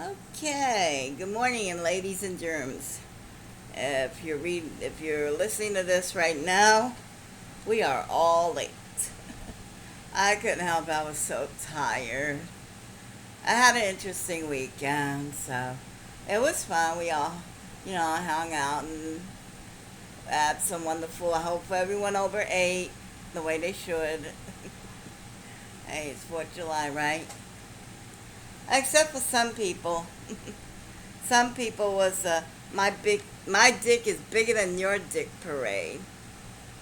Okay, good morning, and ladies and germs. If you're listening to this right now, we are all late. I couldn't help it, I was so tired. I had an interesting weekend, so it was fun. We all, hung out and had some wonderful. I hope everyone over ate the way they should. Hey, it's 4th of July, right? Except for some people. Some people was my dick is bigger than your dick parade.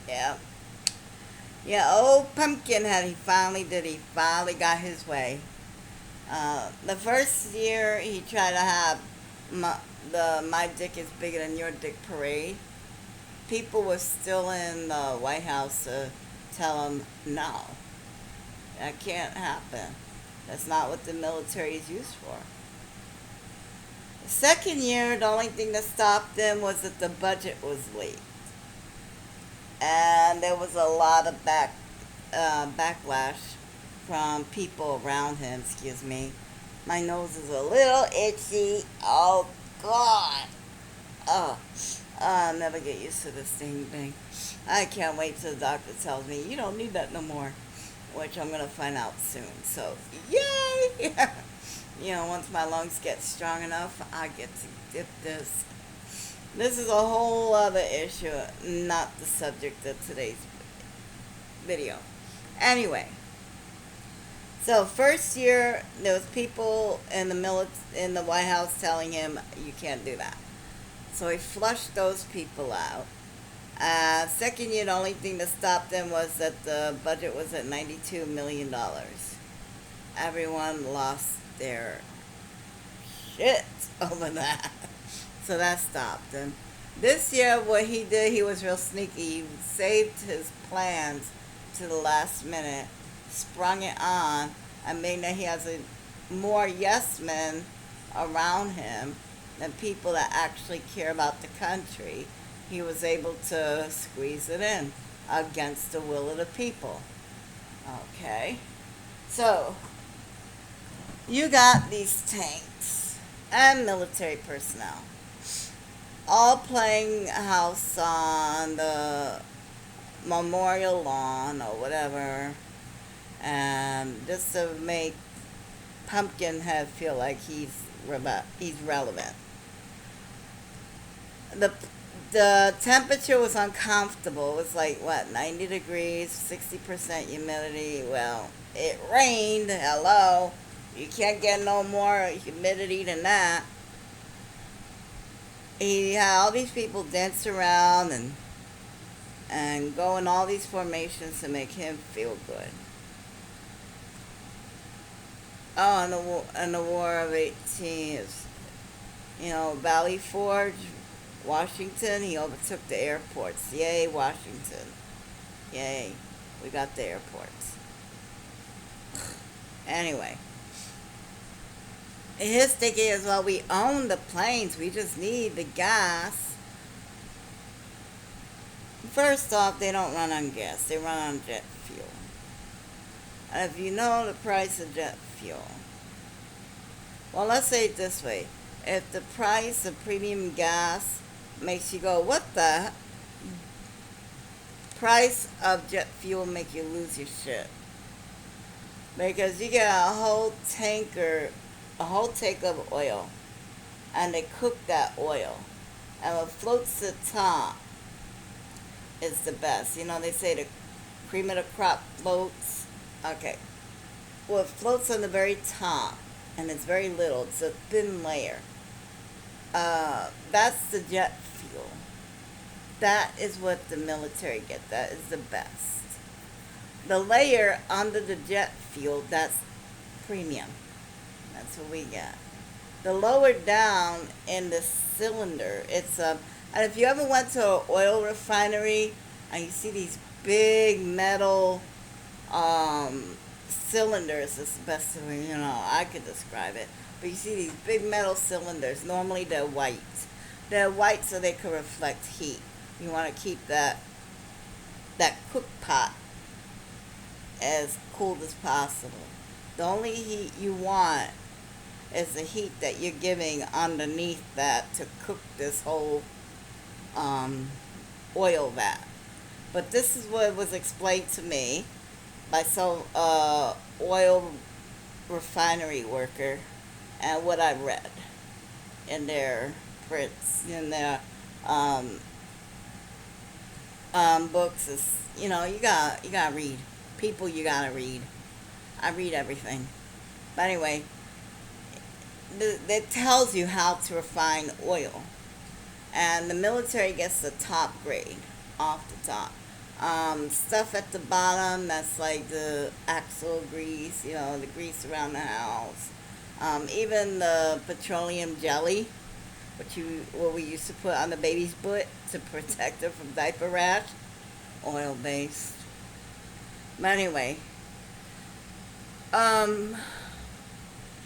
Yeah. Yeah, old Pumpkinhead, he finally got his way. The first year he tried to have my dick is bigger than your dick parade, people were still in the White House to tell him, no, that can't happen. That's not what the military is used for. The second year, the only thing that stopped them was that the budget was leaked. And there was a lot of backlash from people around him. Excuse me. My nose is a little itchy. Oh God. Oh, I'll never get used to this thing. I can't wait till the doctor tells me you don't need that no more, which I'm gonna find out soon. So yay! Once my lungs get strong enough, I get to dip this. This is a whole other issue, not the subject of today's video. Anyway, so first year there was people in the White House telling him you can't do that. So he flushed those people out. Second year, the only thing that stopped him was that the budget was at $92 million. Everyone lost their shit over that. So that stopped him. This year, what he did, he was real sneaky. He saved his plans to the last minute, sprung it on, and made that he has more yes men around him than people that actually care about the country. He was able to squeeze it in against the will of the people. Okay? So, you got these tanks and military personnel all playing house on the memorial lawn or whatever, and just to make Pumpkinhead feel like he's relevant. The the temperature was uncomfortable. It was like what, 90 degrees, 60% humidity. Well, it rained. Hello, you can't get no more humidity than that. He had all these people dance around and go in all these formations to make him feel good. Oh, and the War of 18 is, Valley Forge, Washington. He overtook the airports. Yay, Washington! Yay, we got the airports. Anyway, his thinking is, well, we own the planes. We just need the gas. First off, they don't run on gas. They run on jet fuel. And if you know the price of jet fuel, well, let's say it this way. If the price of premium gas makes you go, what the price of jet fuel make you lose your shit? Because you get a whole tank of oil, and they cook that oil. And what floats to the top is the best. They say the cream of the crop floats. Okay. What floats on the very top, and it's very little, it's a thin layer. That's the jet fuel. That is what the military get. That is the best. The layer under the jet fuel, that's premium. That's what we get. The lower down in the cylinder, and if you ever went to an oil refinery and you see these big metal cylinders, is the best way I could describe it. But you see these big metal cylinders. Normally they're white. They're white so they can reflect heat. You want to keep that cook pot as cool as possible. The only heat you want is the heat that you're giving underneath that to cook this whole um, oil vat. But this is what was explained to me by some oil refinery worker, and what I read in their prints, in their um, books is, you gotta read. People, you gotta read. I read everything. But anyway, that tells you how to refine oil, and the military gets the top grade off the top. Stuff at the bottom, that's like the axle grease, the grease around the house. Even the petroleum jelly, what we used to put on the baby's butt to protect her from diaper rash, oil based. But anyway, um,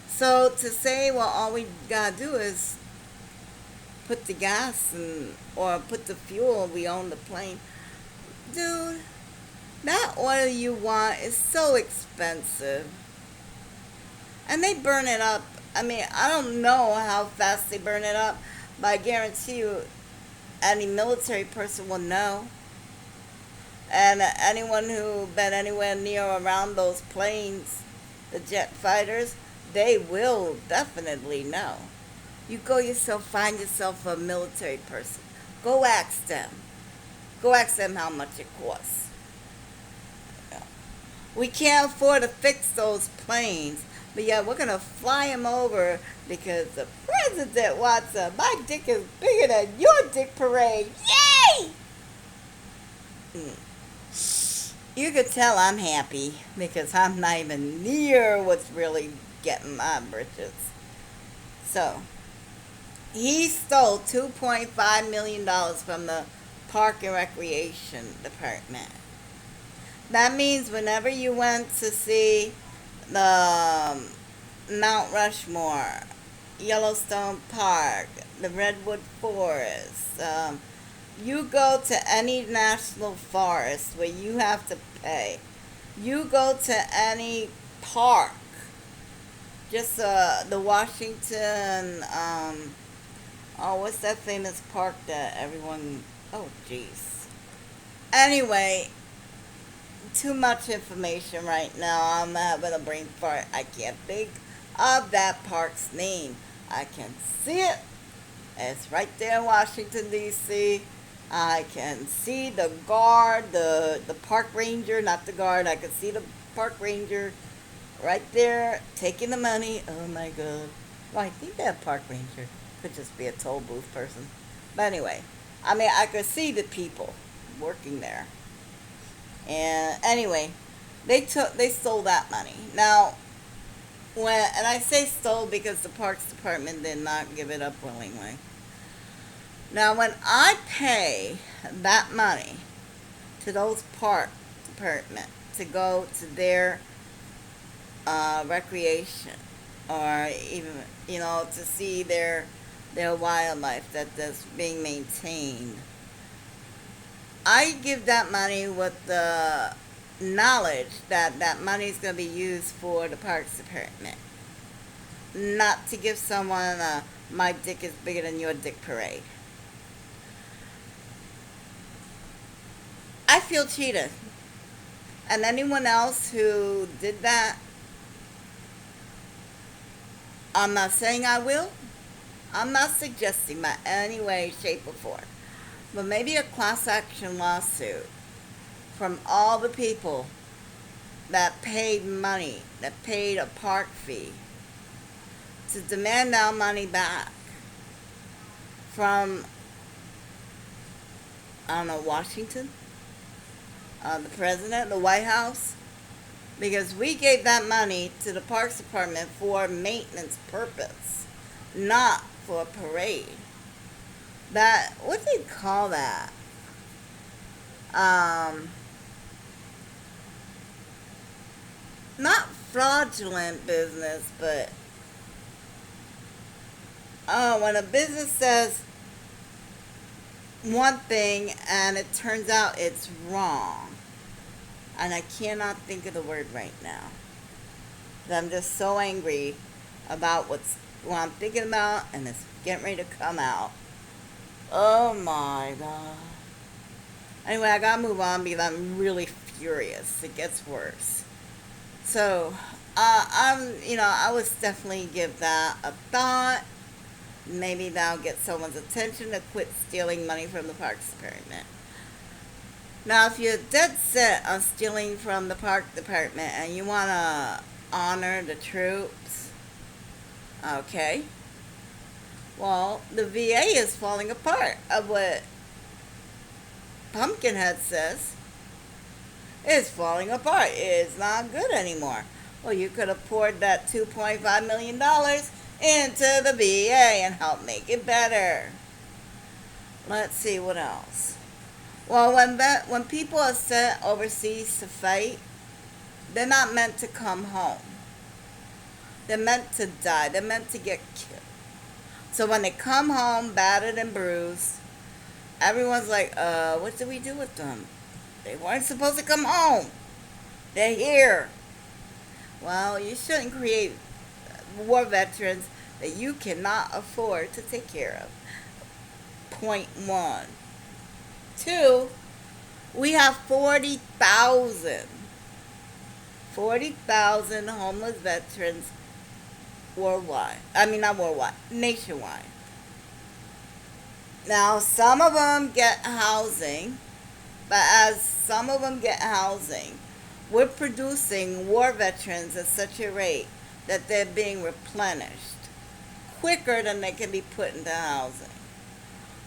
so to say, well, all we gotta do is put the gas and or put the fuel. We own the plane, dude. That oil you want is so expensive, and they burn it up. I mean, I don't know how fast they burn it up, but I guarantee you, any military person will know. And anyone who been anywhere near or around those planes, the jet fighters, they will definitely know. You go yourself, find yourself a military person. Go ask them. Go ask them how much it costs. We can't afford to fix those planes, but yeah, we're gonna fly them over because the president wants them. My dick is bigger than your dick parade. Yay! Mm. You could tell I'm happy because I'm not even near what's really getting my britches. So, he stole $2.5 million from the Park and Recreation Department. That means whenever you went to see the Mount Rushmore, Yellowstone Park, the Redwood Forest, you go to any national forest where you have to pay. You go to any park, just the Washington, what's that famous park that everyone, oh jeez. Anyway, too much information right now. I'm having a brain fart. I can't think of that park's name. I can see it. It's right there in Washington, D.C. I can see the guard, the park ranger, not the guard. I can see the park ranger right there taking the money. Oh my God. Well, I think that park ranger could just be a toll booth person. But anyway, I mean, I could see the people working there. And anyway, they stole that money. Now, and I say stole because the Parks Department did not give it up willingly. Now, when I pay that money to those park department to go to their recreation, or even to see their wildlife that's being maintained, I give that money with the knowledge that that money is going to be used for the Parks Department, not to give someone a my dick is bigger than your dick parade. I feel cheated. And anyone else who did that, I'm not saying I will. I'm not suggesting by any way, shape, or form. But maybe a class action lawsuit from all the people that paid money, that paid a park fee, to demand our money back from, I don't know, Washington, the president, the White House, because we gave that money to the Parks Department for maintenance purpose, not for a parade. That, what do you call that? Not fraudulent business, but when a business says one thing and it turns out it's wrong. And I cannot think of the word right now. I'm just so angry about what I'm thinking about, and it's getting ready to come out. Oh my god. Anyway, I gotta move on because I'm really furious. It gets worse. So, I would definitely give that a thought. Maybe that'll get someone's attention to quit stealing money from the Parks Department. Now, if you're dead set on stealing from the Park Department and you want to honor the troops, okay, well, the VA is falling apart of what Pumpkinhead says. It's falling apart. It's not good anymore. Well, you could have poured that $2.5 million into the VA and helped make it better. Let's see what else. Well, when people are sent overseas to fight, they're not meant to come home. They're meant to die. They're meant to get killed. So when they come home battered and bruised, everyone's like, what do we do with them? They weren't supposed to come home. They're here. Well, you shouldn't create war veterans that you cannot afford to take care of. Point one. Two, we have 40,000 homeless veterans worldwide. I mean, not worldwide, nationwide. Now, some of them get housing, but as some of them get housing, we're producing war veterans at such a rate that they're being replenished quicker than they can be put into housing.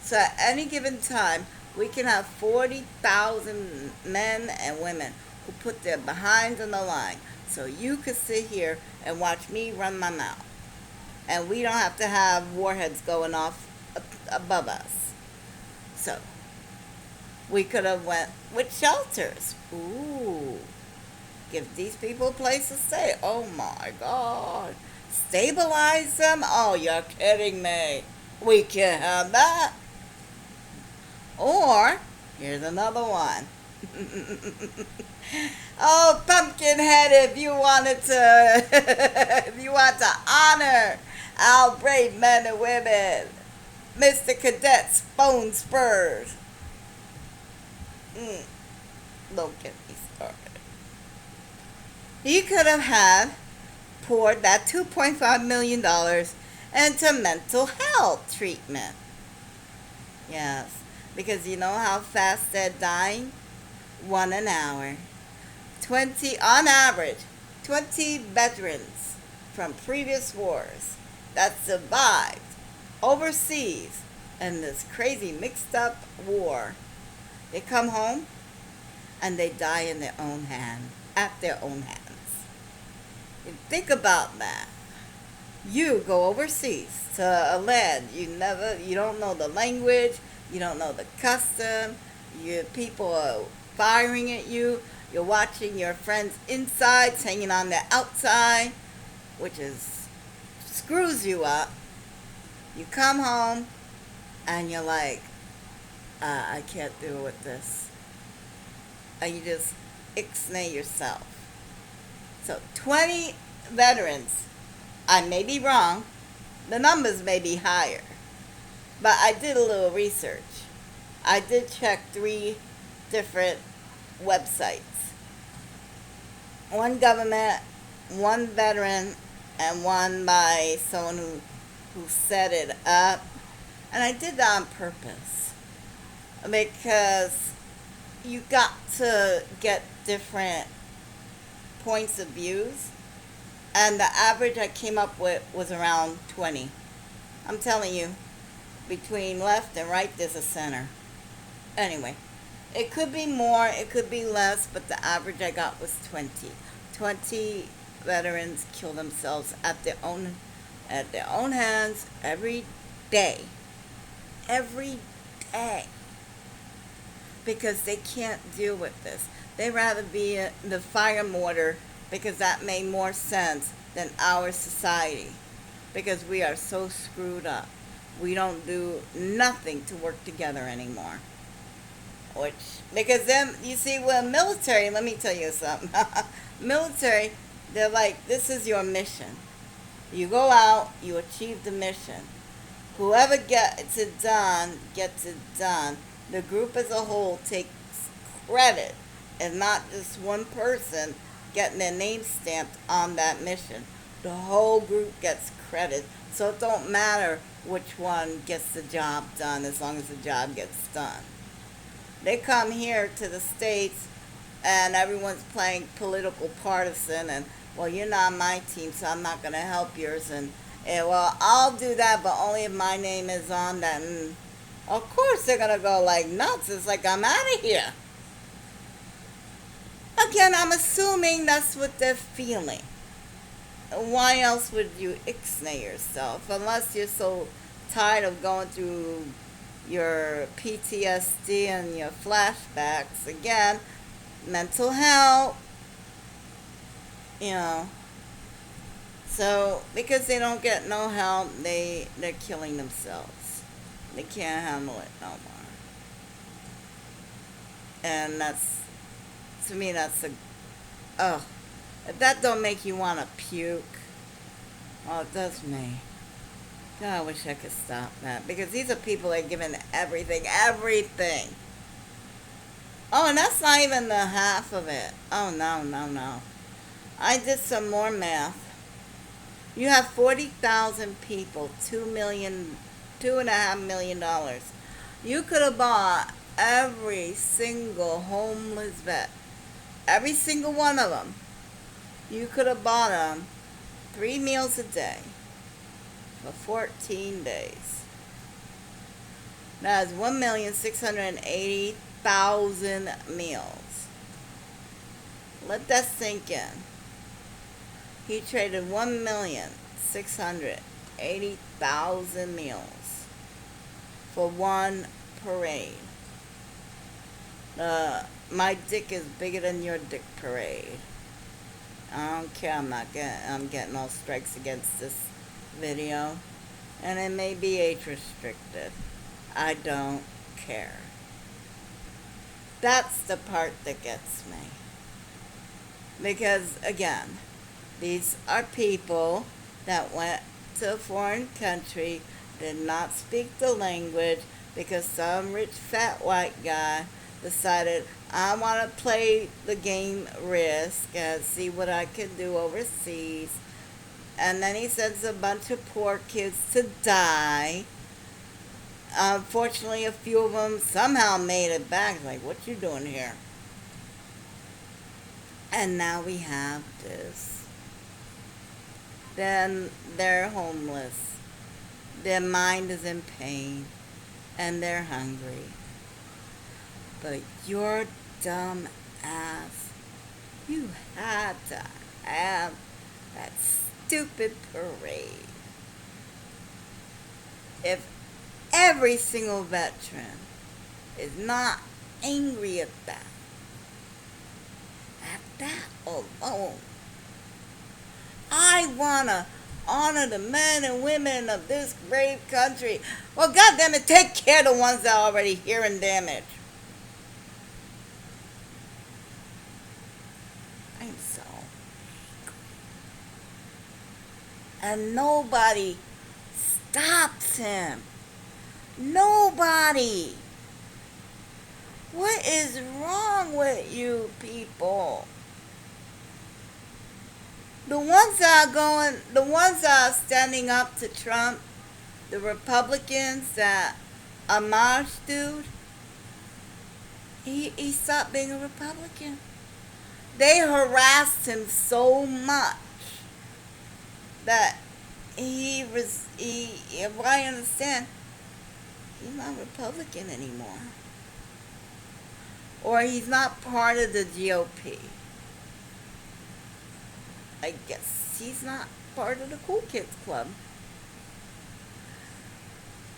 So at any given time, we can have 40,000 men and women who put their behinds on the line. So you could sit here and watch me run my mouth. And we don't have to have warheads going off above us. So we could have went with shelters. Ooh. Give these people a place to stay. Oh my God. Stabilize them? Oh, you're kidding me. We can't have that. Or, here's another one. Oh, Pumpkinhead, if you want to honor our brave men and women, Mr. Cadet's phone spurs. Don't get me started. You could have poured that $2.5 million into mental health treatment. Yes, because you know how fast they're dying? 1 an hour. 20, on average, 20 veterans from previous wars that survived overseas in this crazy mixed up war. They come home and they die in their own hand, at their own hands. You think about that. You go overseas to a land you don't know the language, you don't know the custom, people are firing at you, you're watching your friends' insides hanging on their outside, which screws you up. You come home and you're like, I can't deal with this. And you just ixnay yourself. So 20 veterans, I may be wrong, the numbers may be higher, but I did a little research. I did check 3 different websites. One government, one veteran, and one by someone who set it up. And I did that on purpose because you got to get different points of views, and the average I came up with was around 20. I'm telling you, between left and right there's a center. Anyway, it could be more, it could be less, but the average I got was 20. 20 veterans kill themselves at their own hands every day. Every day. Because they can't deal with this. They'd rather be the fire mortar because that made more sense than our society. Because we are so screwed up. We don't do nothing to work together anymore. Because then, you see, well, military, let me tell you something. Military, they're like, this is your mission. You go out, you achieve the mission. Whoever gets it done, gets it done. The group as a whole takes credit, and not just one person getting their name stamped on that mission. The whole group gets credit, so it don't matter which one gets the job done as long as the job gets done. They come here to the States and everyone's playing political partisan and, well, you're not on my team, so I'm not going to help yours. And, well, I'll do that, but only if my name is on that. And of course they're going to go like nuts. It's like, I'm out of here. Again, I'm assuming that's what they're feeling. Why else would you ixnay yourself? Unless you're so tired of going through your PTSD and your flashbacks. Again, mental health, you know. So, because they don't get no help, they're killing themselves. They can't handle it no more. And that's, to me, that's a, oh, if that don't make you want to puke, well, it does me. God, I wish I could stop that. Because these are people that are giving everything, everything. Oh, and that's not even the half of it. Oh, no, no, no. I did some more math. You have 40,000 people, $2.5 million. You could have bought every single homeless vet, every single one of them. You could have bought them 3 meals a day for 14 days. That is 1,680,000 meals. Let that sink in. He traded 1,680,000 meals for one parade. My dick is bigger than your dick parade. I don't care. I'm getting all strikes against this video, and it may be age restricted. I don't care. That's the part that gets me. Because again, these are people that went to a foreign country, did not speak the language, because some rich fat white guy decided, I want to play the game Risk and see what I can do overseas. And then he sends a bunch of poor kids to die. Unfortunately, a few of them somehow made it back. Like, what you doing here? And now we have this. Then they're homeless. Their mind is in pain. And they're hungry. But your dumb ass, you had to have that stupid parade. If every single veteran is not angry at that alone, I want to honor the men and women of this brave country. Well, goddamn it, take care of the ones that are already here and damaged. I'm so angry. And nobody stops him. Nobody. What is wrong with you people? The ones that are standing up to Trump, the Republicans, that Amash dude, he stopped being a Republican. They harassed him so much that if I understand, he's not Republican anymore. Or he's not part of the GOP. I guess he's not part of the Cool Kids Club.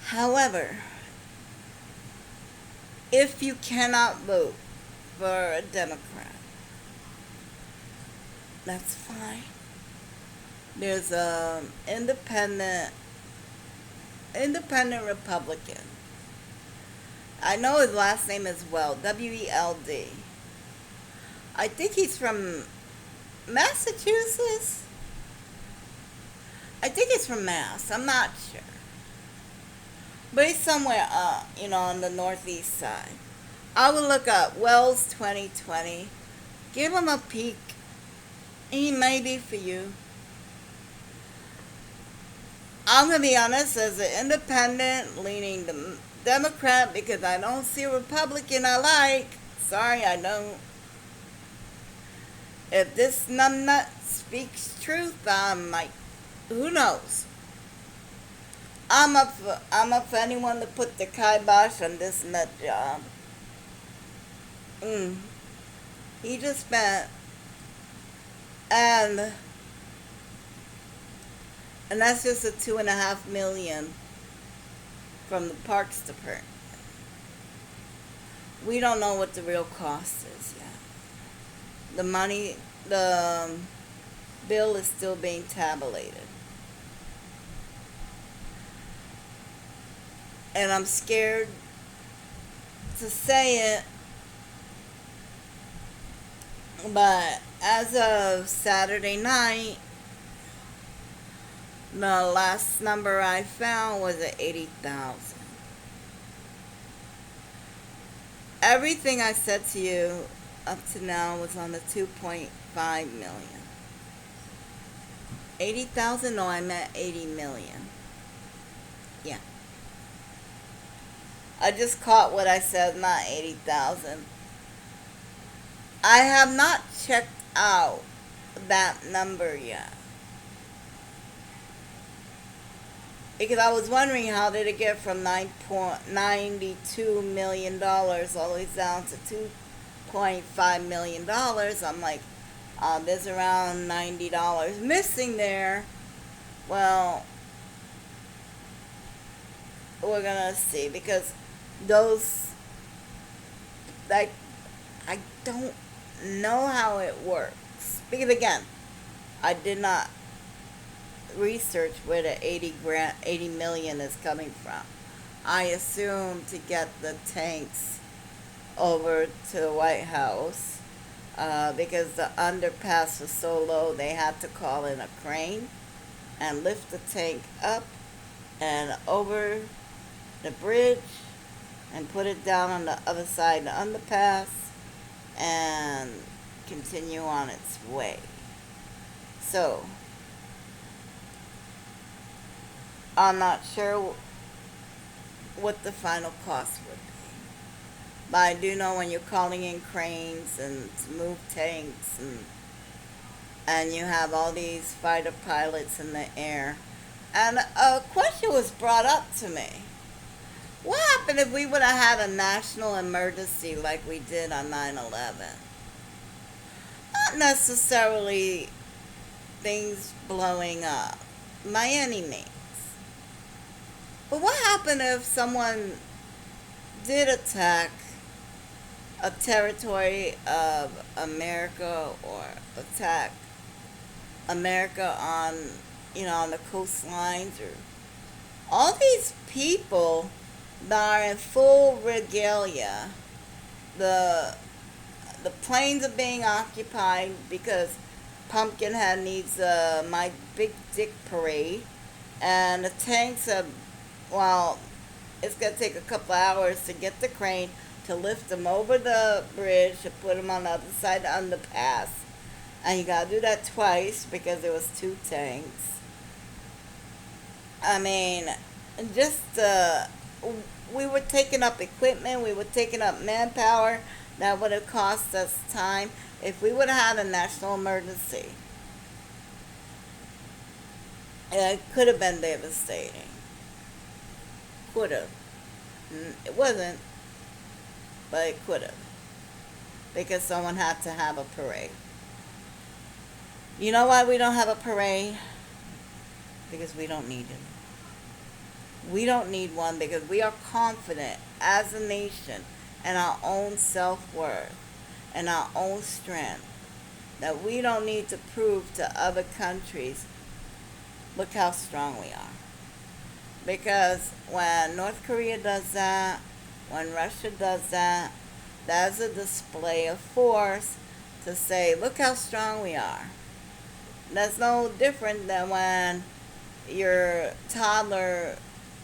However, if you cannot vote for a Democrat, that's fine. There's an independent Republican. I know his last name as well, W-E-L-D. I think he's from Massachusetts. I think it's from Mass. I'm not sure. But it's somewhere, on the northeast side. I would look up Wells 2020. Give him a peek. He may be for you. I'm going to be honest, as an independent leaning Democrat, because I don't see a Republican I like. Sorry, I don't. If this numbnut speaks truth, I'm like, who knows? I'm up for anyone to put the kibosh on this nut job. Mm. He just spent, and and that's just a 2.5 million from the Parks Department. We don't know what the real cost is yet. The bill is still being tabulated. And I'm scared to say it, but as of Saturday night, the last number I found was at 80,000. Everything I said to you up to now was on the 2.5 million. 80,000? No, I meant 80 million. Yeah. I just caught what I said, not 80,000. I have not checked out that number yet. Because I was wondering, how did it get from $9.92 million all the way down to $2.5 million? I'm like, there's around $90 missing there. Well, we're going to see, because those, like, I don't know how it works. Because again, I did not research where the 80 million is coming from. I assume to get the tanks over to the White House, because the underpass was so low, they had to call in a crane and lift the tank up and over the bridge and put it down on the other side of the underpass and continue on its way. So, I'm not sure what the final cost would be. But I do know when you're calling in cranes and to move tanks, and you have all these fighter pilots in the air. And a question was brought up to me. What happened if we would have had a national emergency like we did on 9/11? Not necessarily things blowing up, by any means. But what happened if someone did attack a territory of America, or attack America on the coastlines, or all these people that are in full regalia? The planes are being occupied because Pumpkinhead needs my big dick parade, and the tanks are, well, it's going to take a couple hours to get the crane to lift them over the bridge to put them on the other side of the underpass. And you got to do that twice because there was 2 tanks. I mean, just, we were taking up equipment, we were taking up manpower that would have cost us time. If we would have had a national emergency, it could have been devastating. Could have. It wasn't, but it could have. Because someone had to have a parade. You know why we don't have a parade? Because we don't need it. We don't need one because we are confident as a nation in our own self-worth and our own strength that we don't need to prove to other countries, look how strong we are. Because when North Korea does that, when Russia does that, that's a display of force to say, look how strong we are. That's no different than when your toddler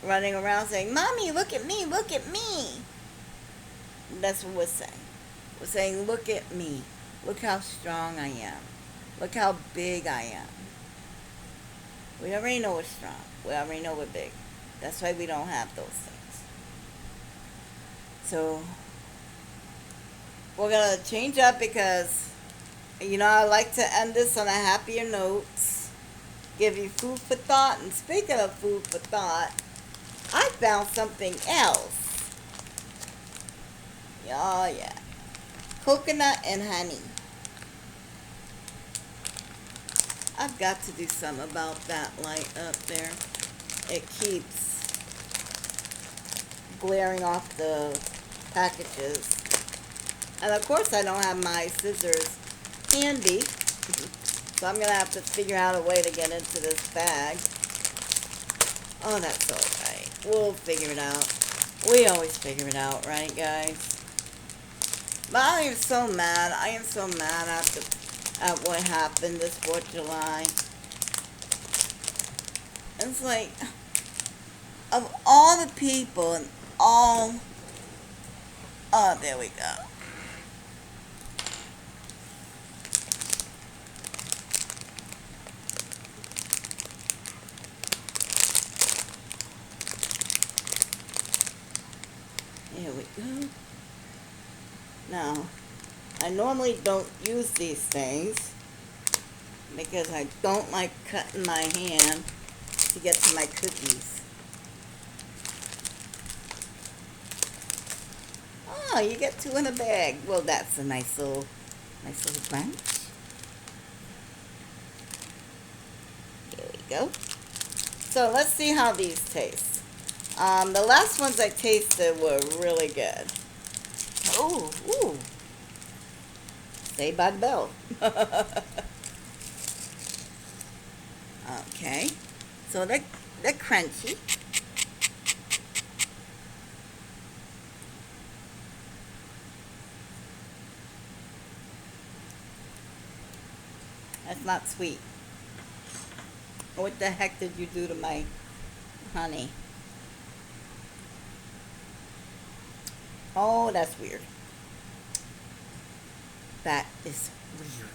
running around saying, "Mommy, look at me, look at me." That's what we're saying. We're saying, "Look at me. Look how strong I am. Look how big I am." We already know we're strong. We already know we're big. That's why we don't have those things. So we're gonna change up because I like to end this on a happier note. Give you food for thought. And speaking of food for thought, I found something else. Oh yeah, coconut and honey. I've got to do something about that light up there. It keeps glaring off the packages. And of course I don't have my scissors handy. So I'm going to have to figure out a way to get into this bag. Oh, that's alright. We'll figure it out. We always figure it out, right, guys? But I am so mad. I am so mad at what happened this 4th of July. It's like, of all the people and all... Oh, there we go. There we go. Now, I normally don't use these things because I don't like cutting my hand to get to my cookies. Oh, you get 2 in a bag. Well, that's a nice little bunch. There we go. So let's see how these taste. The last ones I tasted were really good. Oh, ooh. Saved by the bell. Okay. So they're crunchy. That's not sweet. What the heck did you do to my honey? Oh, that's weird. That is weird.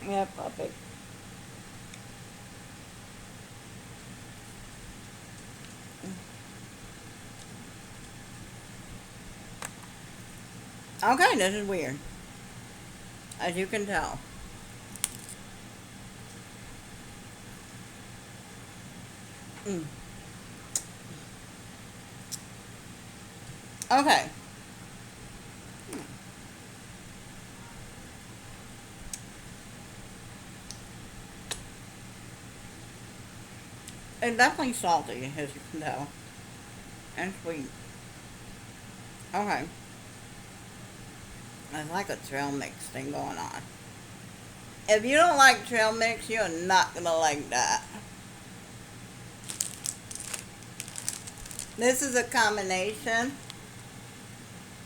Yeah, perfect. Okay, this is weird. As you can tell. Mm. Okay. It's definitely salty, as you can tell. And sweet. Okay. It's like a trail mix thing going on. If you don't like trail mix, you're not gonna like that. This is a combination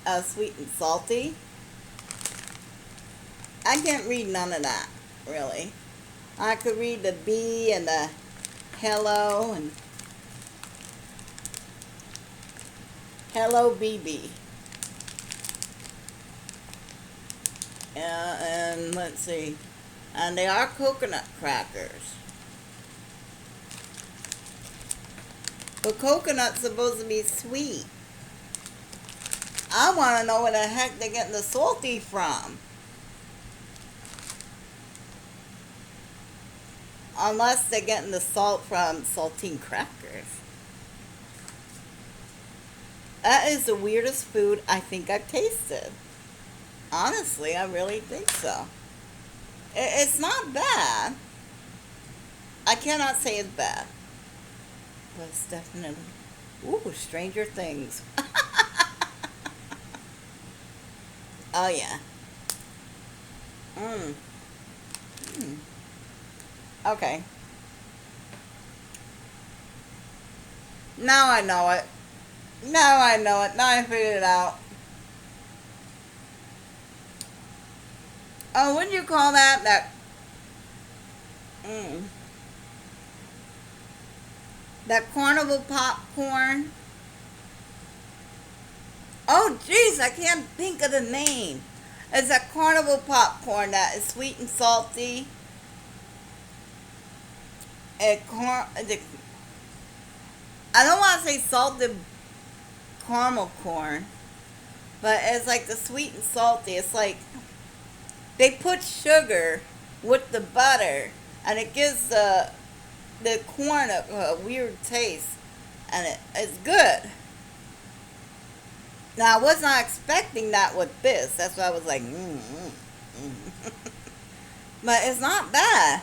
of sweet and salty. I can't read none of that, really. I could read the B and the hello and hello BB. And let's see. And they are coconut crackers. But coconut's supposed to be sweet. I want to know where the heck they're getting the salty from. Unless they're getting the salt from saltine crackers. That is the weirdest food I think I've tasted. Honestly, I really think so. It's not bad. I cannot say it's bad. But it's definitely... Ooh, Stranger Things. Oh, yeah. Mmm. Mm. Okay. Now I know it. Now I know it. Now I figured it out. Oh, what do you call that? Mm, that carnival popcorn. Oh, jeez, I can't think of the name. It's a carnival popcorn that is sweet and salty. I don't want to say salted caramel corn, but it's like the sweet and salty. It's like they put sugar with the butter, and it gives the corn a weird taste, and it's good. Now I was not expecting that with this. That's why I was like, but it's not bad.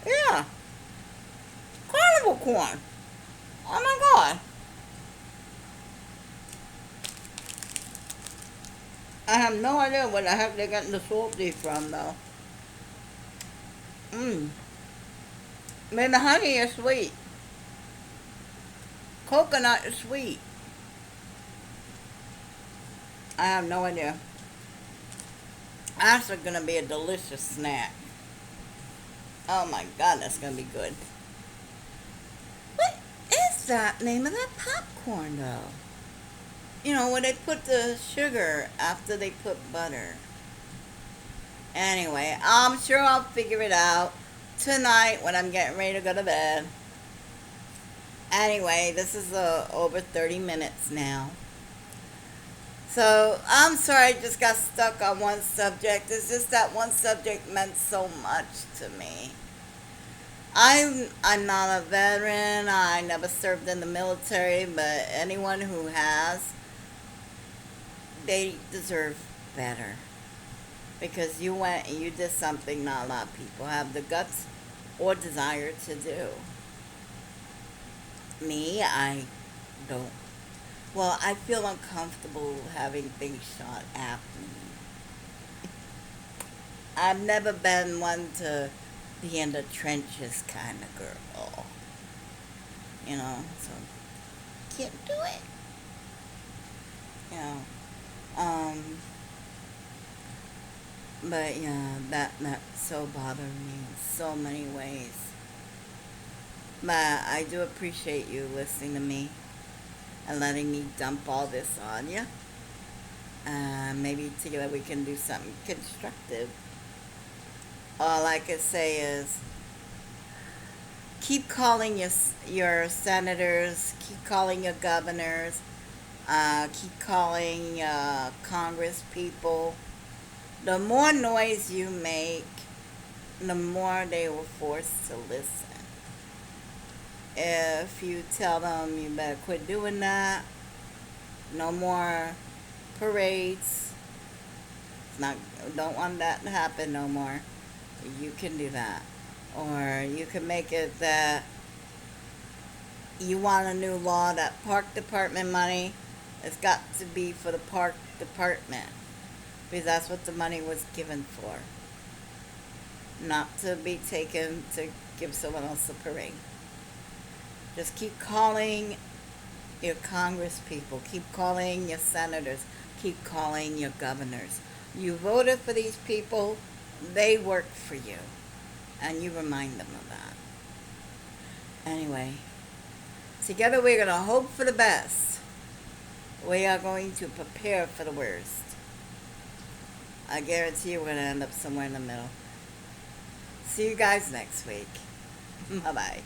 Yeah, carnival corn. Oh my god. I have no idea where the heck they're getting the salty from though. Mmm. Man, the honey is sweet. Coconut is sweet. I have no idea. That's gonna be a delicious snack. Oh my god, that's gonna be good. What is that name of that popcorn though? You know, where they put the sugar after they put butter. Anyway, I'm sure I'll figure it out tonight when I'm getting ready to go to bed. Anyway, this is over 30 minutes now. So I'm sorry I just got stuck on one subject. It's just that one subject meant so much to me. I'm not a veteran. I never served in the military, but anyone who has, they deserve better. Because you went and you did something not a lot of people have the guts or desire to do. Me, I don't. Well, I feel uncomfortable having things shot at me. I've never been one to be in the trenches kind of girl. You know, so can't do it. You know, um, but yeah, that so bothered me in so many ways. But I do appreciate you listening to me and letting me dump all this on you. Maybe together we can do something constructive. All I can say is keep calling your senators, keep calling your governors, keep calling Congress people. The more noise you make, the more they will force to listen. If you tell them you better quit doing that, no more parades. Not don't want that to happen no more. You can do that, or you can make it that you want a new law that park department money has got to be for the park department because that's what the money was given for, not to be taken to give someone else a parade. Just keep calling your Congress people, keep calling your senators, keep calling your governors. You voted for these people, they work for you, and you remind them of that. Anyway, together we're going to hope for the best. We are going to prepare for the worst. I guarantee you we're going to end up somewhere in the middle. See you guys next week. Bye-bye.